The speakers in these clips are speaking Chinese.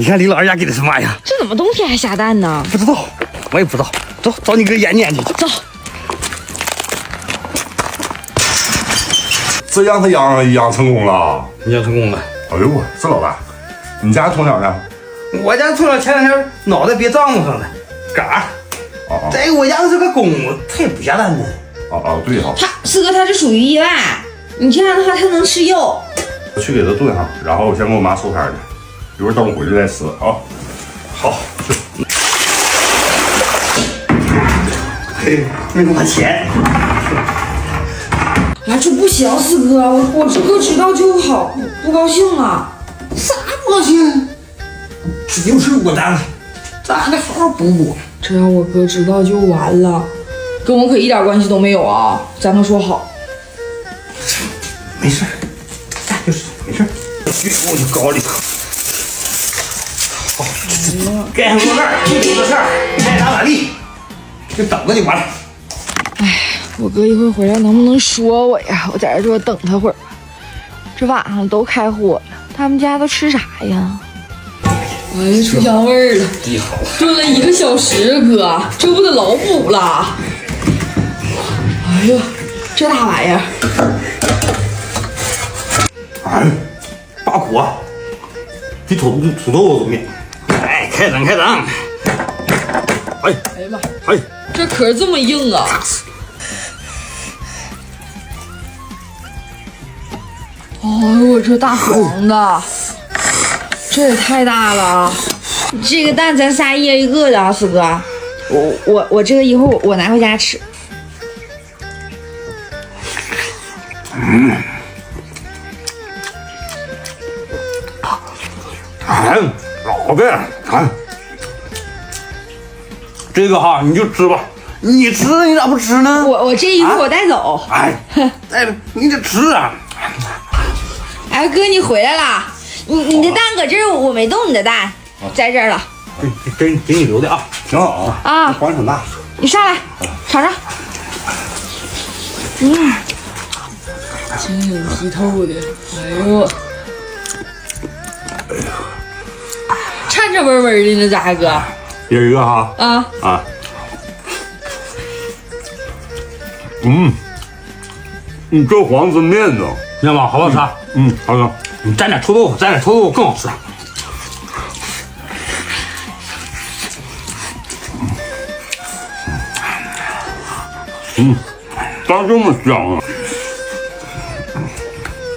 你看李老二家给的什么呀？这怎么冬天还下蛋呢？不知道，我也不知道。走，找你哥研究研究去。走。这让他养成功了。你养成功了。哎呦我，这老大，你家从小呢？我家从小前两天脑袋别帐篷上了，嘎。哦。再一个我家是个公，他也不下蛋呢。哦，对哈。四哥他是属于意外，你这样的话他能吃肉。我去给他炖上，然后我先给我妈收摊去，一会儿等我回来再吃啊。好，去。嘿，没给我钱。哎，这不行，四哥，我这哥知道就好，不高兴了。啥不高兴？这有事我担了，咱得好好补。这要我哥知道就完了，跟我可一点关系都没有啊！咱可说好。没事，就是没事。我就搞里头。好，盖上锅盖，就留个事儿，爱咋咋地，就等着就完了。哎，我哥一会儿回来能不能说我呀？我在这就等他会儿吧。这晚上都开火了，他们家都吃啥呀？哎呀，出香味儿了！炖了1个小时，哥，这不得老补了？哎呀，这大玩意儿！哎，大火，比土豆都面。哎，开整开整。哎哎呀妈！哎，这壳这么硬啊！哎呦，我这大黄的，这也太大了！这个蛋咱仨一人1个的啊，四哥。我这个一会儿我拿回家吃。哎，老的，哎，这个哈你就吃吧，你吃你咋不吃呢？我这一会儿我带走。哎，带着你得吃啊！哎，哥你回来啦！你的蛋搁这儿，我没动你的蛋，在这儿了。给你留的啊，挺好啊。啊，黄挺大。你上来尝尝。晶莹剔透的，哎呦，颤颤巍巍的呢，咋哥？一人一个哈。啊。你这黄真面子，知道吗？好不好吃？好吃。你蘸点臭豆腐，蘸点臭豆腐更好吃。咋这么香啊？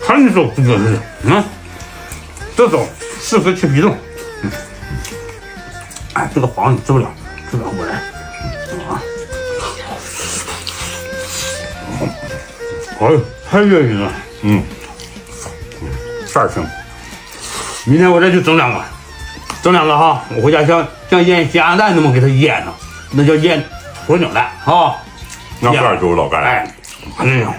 看你手不真是，这手适合切皮冻。哎，这个黄你吃不了，吃不了我来。哎，太热情了。事儿行。明天我再去整两个哈，我回家像腌鸭蛋那么给它腌上，那叫腌鸵鸟蛋啊。那盖就是老盖。哎，反正